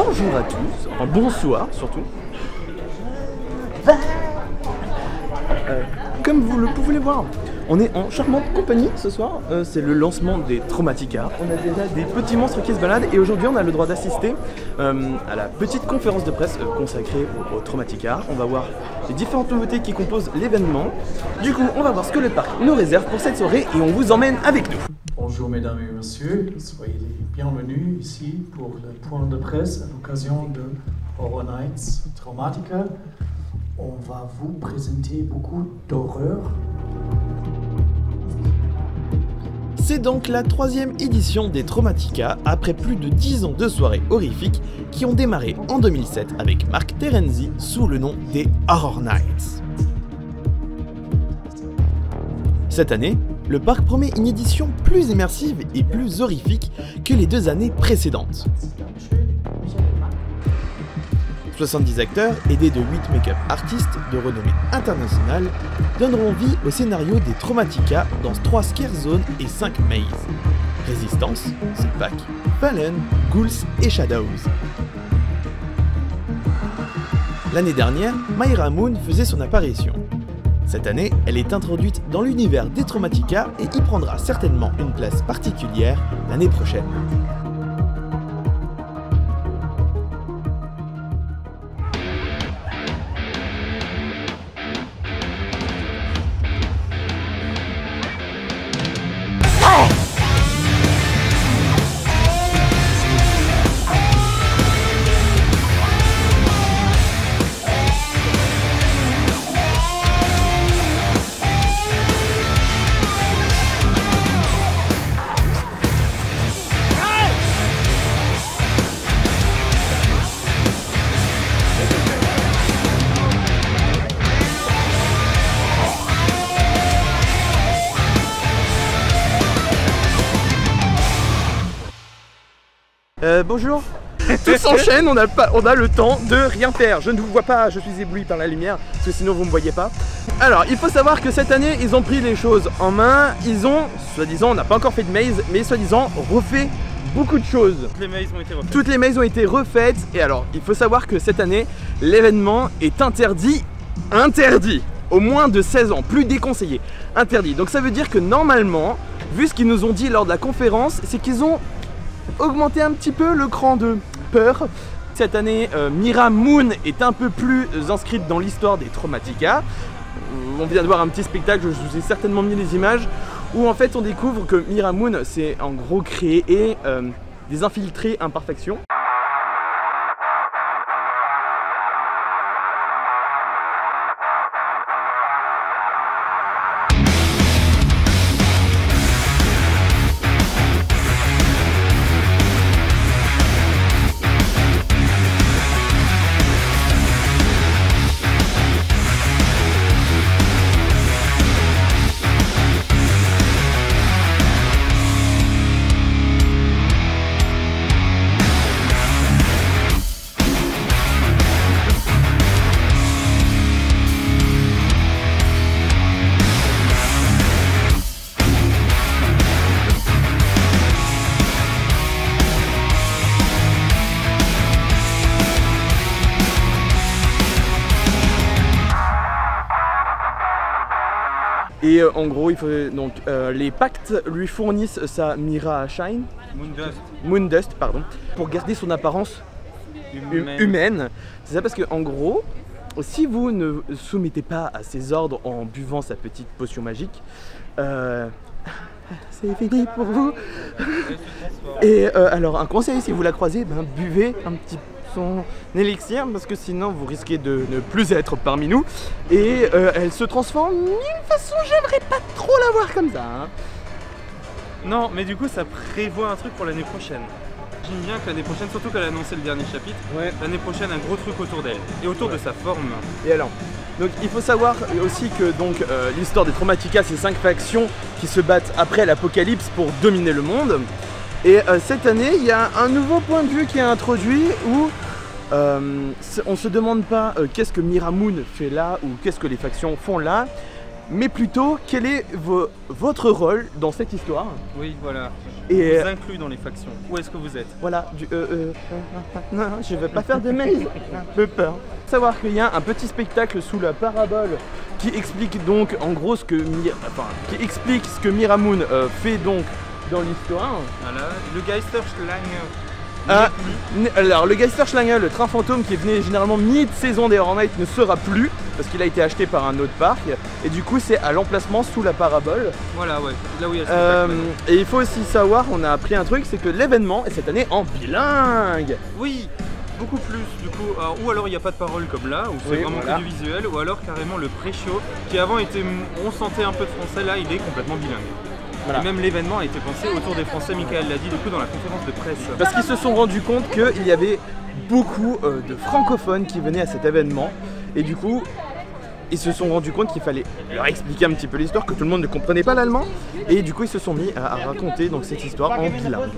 Bonjour à tous, enfin bonsoir surtout. Comme vous le pouvez le voir, on est en charmante compagnie ce soir. C'est le lancement des Traumatica. On a déjà des petits monstres qui se baladent et aujourd'hui on a le droit d'assister à la petite conférence de presse consacrée aux Traumatica. On va voir les différentes nouveautés qui composent l'événement. Du coup, on va voir ce que le parc nous réserve pour cette soirée et on vous emmène avec nous. Bonjour mesdames et messieurs, soyez les bienvenus ici pour le point de presse à l'occasion de Horror Nights Traumatica. On va vous présenter beaucoup d'horreur. C'est donc la 3e édition des Traumatica, après plus de 10 ans de soirées horrifiques qui ont démarré en 2007 avec Mark Terenzi sous le nom des Horror Nights. Cette année, le parc promet une édition plus immersive et plus horrifique que les 2 années précédentes. 70 acteurs, aidés de 8 make-up artistes de renommée internationale, donneront vie au scénario des Traumatica dans 3 scare zones et 5 mazes. Résistance, Setback, Fallen, Ghouls et Shadows. L'année dernière, Myra Moon faisait son apparition. Cette année, elle est introduite dans l'univers des Traumatica et y prendra certainement une place particulière l'année prochaine. Bonjour. Tout s'enchaîne, on a le temps de rien faire. Je ne vous vois pas, je suis ébloui par la lumière, parce que sinon vous ne me voyez pas. Alors, il faut savoir que cette année, ils ont pris les choses en main. Ils ont, soi-disant, on n'a pas encore fait de maze, mais soi-disant, refait beaucoup de choses. Toutes les mazes ont été refaites. Toutes les mazes ont été refaites. Et alors, il faut savoir que cette année, l'événement est interdit. Au moins de 16 ans, plus déconseillé. Interdit. Donc ça veut dire que normalement, vu ce qu'ils nous ont dit lors de la conférence, c'est qu'ils ont augmenter un petit peu le cran de peur. Cette année, Myra Moon est un peu plus inscrite dans l'histoire des Traumatica. On vient de voir un petit spectacle, je vous ai certainement mis les images, où en fait on découvre que Myra Moon c'est en gros créer des infiltrés imperfections. Et en gros, il faut donc les pactes lui fournissent sa Myra Shine, Moondust, pardon, pour garder son apparence humaine. C'est ça parce que en gros, si vous ne soumettez pas à ses ordres en buvant sa petite potion magique, c'est fini pour vous. Et alors un conseil, si vous la croisez, buvez un petit peu son élixir parce que sinon vous risquez de ne plus être parmi nous et elle se transforme d'une façon, j'aimerais pas trop la voir comme ça hein. Non mais du coup ça prévoit un truc pour l'année prochaine. J'aime bien que l'année prochaine, surtout qu'elle a annoncé le dernier chapitre, l'année prochaine un gros truc autour d'elle et autour de sa forme. Et alors, donc il faut savoir aussi que donc l'histoire des Traumatica, c'est 5 factions qui se battent après l'apocalypse pour dominer le monde. Et cette année, il y a un nouveau point de vue qui est introduit où on se demande pas qu'est-ce que Myra Moon fait là ou qu'est-ce que les factions font là, mais plutôt quel est votre rôle dans cette histoire. Oui, voilà. Et vous inclus dans les factions. Où est-ce que vous êtes? Voilà, non, je vais pas faire de mail, un peu peur. Savoir qu'il y a un petit spectacle sous la parabole qui explique donc en gros ce que Miramoon fait donc dans l'histoire. Voilà, le Geisterschlange. Alors le Geisterschlange, le train fantôme qui venait généralement mi-saison des Horror Nights, ne sera plus parce qu'il a été acheté par un autre parc et du coup c'est à l'emplacement sous la parabole. Voilà, ouais, là où il y a le spectacle. Et il faut aussi savoir, on a appris un truc, c'est que l'événement est cette année en bilingue. Oui, beaucoup plus du coup, ou alors il n'y a pas de parole comme là, où c'est vraiment que du visuel, ou alors carrément le pré-show qui avant était, on sentait un peu de français, là il est complètement bilingue. Voilà. Et même l'événement a été pensé autour des Français, Michael l'a dit du coup dans la conférence de presse. Parce qu'ils se sont rendus compte qu'il y avait beaucoup de francophones qui venaient à cet événement et du coup ils se sont rendus compte qu'il fallait leur expliquer un petit peu l'histoire, que tout le monde ne comprenait pas l'allemand et du coup ils se sont mis à raconter donc cette histoire en bilingue.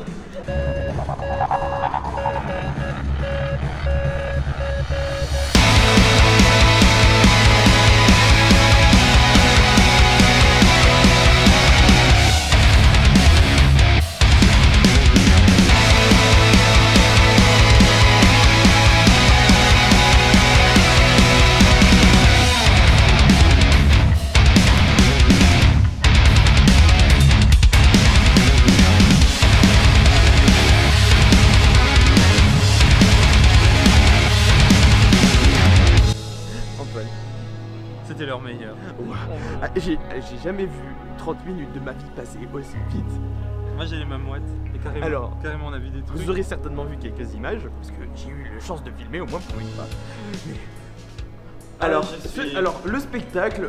C'était leur meilleur. Ouais. Ah, j'ai jamais vu 30 minutes de ma vie passer aussi vite. Moi j'ai les mêmes mouettes et carrément on a vu des trucs. Vous aurez certainement vu quelques images parce que j'ai eu la chance de filmer au moins pour une fois. Mais... Alors le spectacle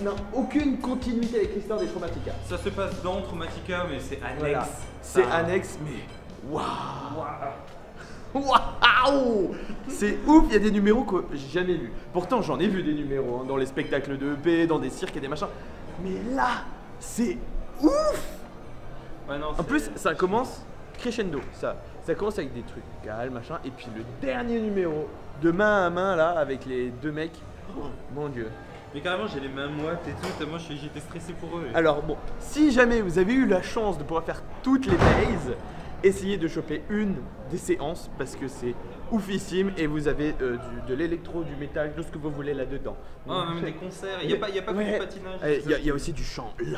n'a aucune continuité avec l'histoire des Traumatica. Ça se passe dans Traumatica mais c'est annexe. Voilà. C'est annexe mais waouh. Waouh! C'est ouf, il y a des numéros que j'ai jamais vus. Pourtant j'en ai vu des numéros dans les spectacles de EP, dans des cirques et des machins. Mais là, c'est ouf! Ouais, non, en plus, ça commence crescendo. Ça commence avec des trucs calmes, machin. Et puis le dernier numéro, de main à main là, avec les deux mecs. Oh, mon dieu. Mais carrément j'ai les mêmes moites et tout, tellement j'étais stressé pour eux. Alors bon, si jamais vous avez eu la chance de pouvoir faire toutes les bases, essayez de choper une des séances parce que c'est oufissime et vous avez de l'électro, du métal, tout ce que vous voulez là-dedans. Oh, même des concerts, il n'y a pas que du patinage. Il y a aussi du chant live.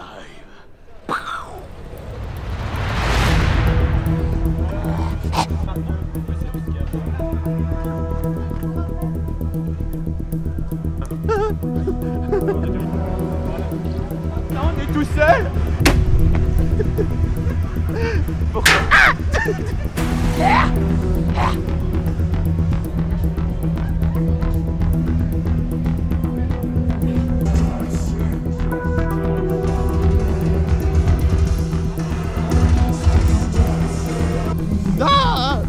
Là, on est tout seul. Pourquoi? Non!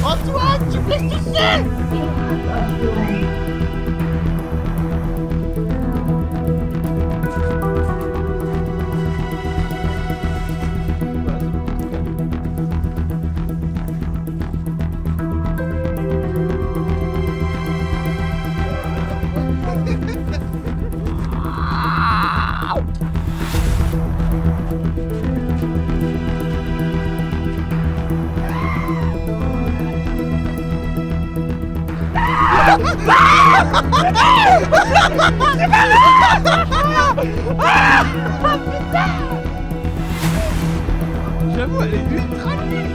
Antoine, tu fais tout seul! J'avoue, elle est ultra nulle.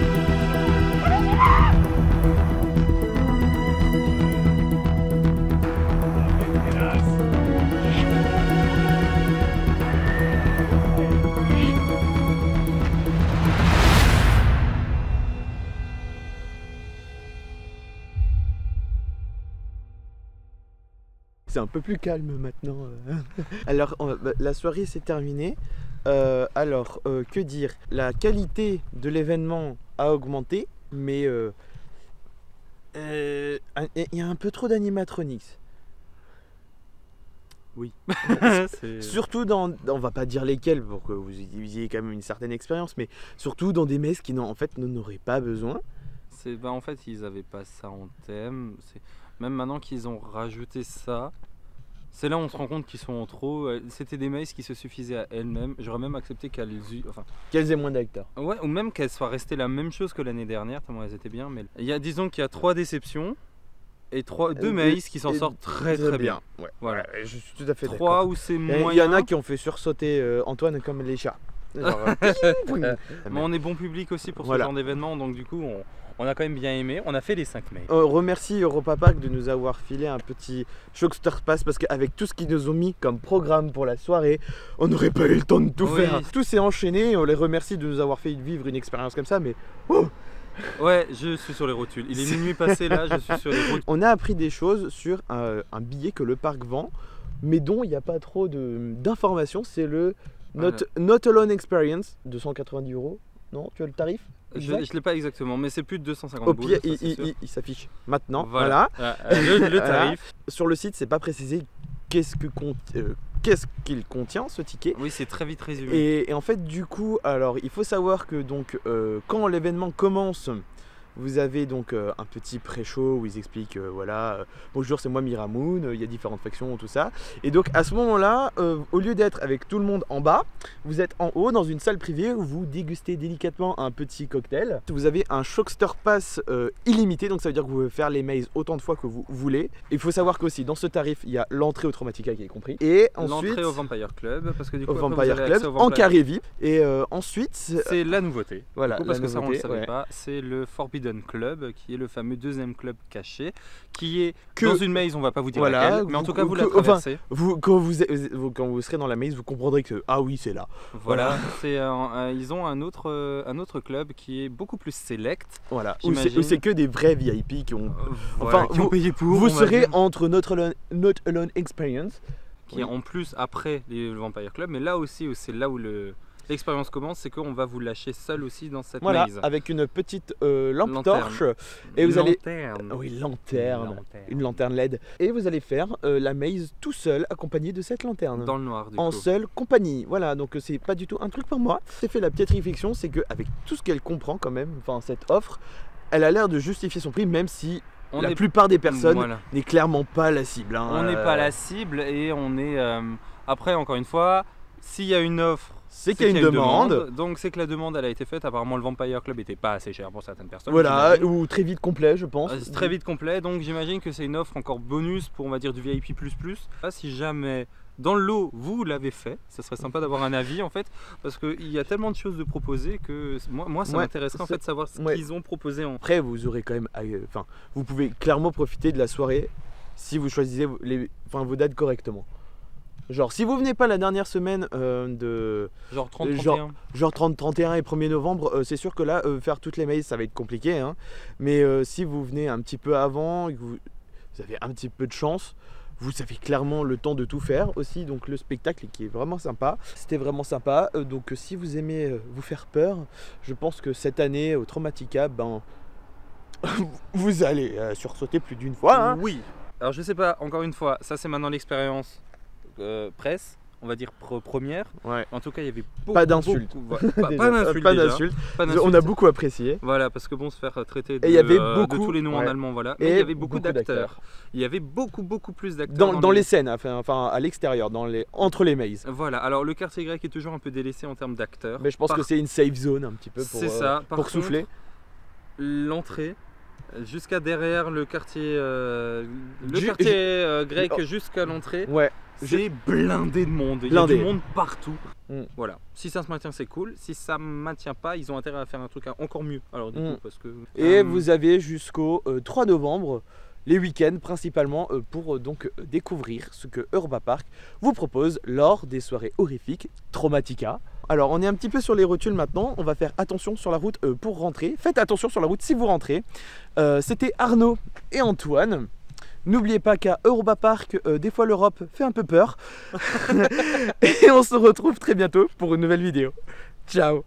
C'est un peu plus calme maintenant. Alors, la soirée s'est terminée. Que dire? La qualité de l'événement a augmenté, mais il y a un peu trop d'animatronics. Oui. Surtout dans, on va pas dire lesquels pour que vous ayez quand même une certaine expérience, mais surtout dans des messes qui en fait n'en auraient pas besoin. En fait, ils avaient pas ça en thème. Même maintenant qu'ils ont rajouté ça, C'est là où on se rend compte qu'ils sont trop. C'était des mazes qui se suffisaient à elles-mêmes. J'aurais même accepté qu'elles qu'elles aient moins d'acteurs. Ouais, ou même qu'elles soient restées la même chose que l'année dernière, tellement elles étaient bien. Mais disons qu'il y a 3 déceptions et 2 mazes qui s'en sortent très bien. Ouais. Voilà, je suis tout à fait d'accord. 3 où c'est moyen. Il y en a qui ont fait sursauter Antoine comme les chats. Genre, mais on est bon public aussi pour ce genre d'événement, donc du coup on a quand même bien aimé. On a fait les 5 mai. Remercie Europa Park de nous avoir filé un petit Shockster Pass parce qu'avec tout ce qu'ils nous ont mis comme programme pour la soirée, on n'aurait pas eu le temps de tout faire. Tout s'est enchaîné. On les remercie de nous avoir fait vivre une expérience comme ça, mais ouais, je suis sur les rotules. Il est minuit passé là, je suis sur les rotules. On a appris des choses sur un billet que le parc vend, mais dont il n'y a pas trop d'informations. C'est le Not Alone Experience, 290 €. Non, tu as le tarif? Je ne l'ai pas exactement, mais c'est plus de 250 boules. Au pire, il s'affiche maintenant. Voilà. Le tarif. Sur le site, c'est pas précisé qu'est-ce qu'il contient ce ticket. Oui, c'est très vite résumé. Et en fait, du coup, alors il faut savoir que donc quand l'événement commence, vous avez donc un petit pré-show où ils expliquent voilà, bonjour, c'est moi Miramoon, il y a différentes factions, tout ça. Et donc à ce moment-là, au lieu d'être avec tout le monde en bas, vous êtes en haut dans une salle privée où vous dégustez délicatement un petit cocktail. Vous avez un Shockster Pass illimité, donc ça veut dire que vous pouvez faire les mazes autant de fois que vous voulez. Il faut savoir qu'aussi dans ce tarif, il y a l'entrée au Traumatica qui est compris. Et ensuite l'entrée au Vampire Club, parce que du coup au Vampire Club en carré VIP. Et ensuite c'est la nouveauté. Voilà, parce que ça on le savait pas, c'est le Forbidden Club, qui est le fameux 2e club caché, qui est dans une maze, on va pas vous dire laquelle, mais en tout cas vous la traversez. Quand vous serez dans la maze, vous comprendrez que ah oui, c'est là. Voilà, ils ont un autre club qui est beaucoup plus select. Voilà, où c'est que des vrais VIP qui ont qui ont payé pour. Vous serez entre Not Alone Experience, qui est en plus après les Vampire Club, mais là aussi c'est là où l'expérience commence, c'est qu'on va vous lâcher seul aussi dans cette maze. Avec une petite lampe torche. Et vous allez. Oui, lanterne. Une lanterne LED. Et vous allez faire la maze tout seul, accompagné de cette lanterne. Dans le noir, en seule compagnie. Voilà, donc c'est pas du tout un truc pour moi. J'ai fait la petite réflexion, c'est qu'avec tout ce qu'elle comprend quand même, enfin cette offre, elle a l'air de justifier son prix, même si la plupart des personnes n'est clairement pas la cible. Hein. On n'est pas la cible et on est. Après, encore une fois, s'il y a une offre, c'est qu'il y a une demande. Donc c'est que la demande elle a été faite. Apparemment le Vampire Club était pas assez cher pour certaines personnes. Voilà, ou très vite complet, je pense. Très vite complet, donc j'imagine que c'est une offre encore bonus pour, on va dire, du VIP++. Si jamais dans le lot vous l'avez fait, ça serait sympa d'avoir un avis en fait, parce qu'il y a tellement de choses de proposer que moi ça m'intéresserait en fait de savoir ce qu'ils ont proposé. Après vous aurez quand même, vous pouvez clairement profiter de la soirée si vous choisissez vos dates correctement. Genre si vous venez pas la dernière semaine de genre 30-31 genre 30-31 et 1er novembre, c'est sûr que là faire toutes les mazes ça va être compliqué hein. Mais si vous venez un petit peu avant et que vous avez un petit peu de chance, vous avez clairement le temps de tout faire aussi. Donc le spectacle qui est vraiment sympa, c'était vraiment sympa. Donc si vous aimez vous faire peur, je pense que cette année au Traumatica, vous allez sursauter plus d'une fois hein. Oui, alors je sais pas, encore une fois, ça c'est maintenant l'expérience presse, on va dire première. En tout cas, il y avait pas d'insultes. Pas d'insultes. On a beaucoup apprécié. Voilà, parce que bon, se faire traiter de tous les noms en allemand, voilà. Mais il y avait beaucoup d'acteurs. Il y avait beaucoup plus d'acteurs dans les scènes, enfin à l'extérieur, entre les mazes. Voilà. Alors le quartier grec est toujours un peu délaissé en termes d'acteurs. Mais je pense que c'est une safe zone un petit peu pour souffler. L'entrée. Jusqu'à derrière le quartier, grec jusqu'à l'entrée, c'est blindé de monde. Il y a du monde partout. Voilà. Si ça se maintient, c'est cool. Si ça ne maintient pas, ils ont intérêt à faire un truc encore mieux. Alors du coup, parce que et vous avez jusqu'au 3 novembre, les week-ends principalement, pour donc découvrir ce que Europa Park vous propose lors des soirées horrifiques Traumatica. Alors on est un petit peu sur les rotules maintenant, on va faire attention sur la route pour rentrer. Faites attention sur la route si vous rentrez. C'était Arnaud et Antoine. N'oubliez pas qu'à Europa Park, des fois l'Europe fait un peu peur. Et on se retrouve très bientôt pour une nouvelle vidéo. Ciao.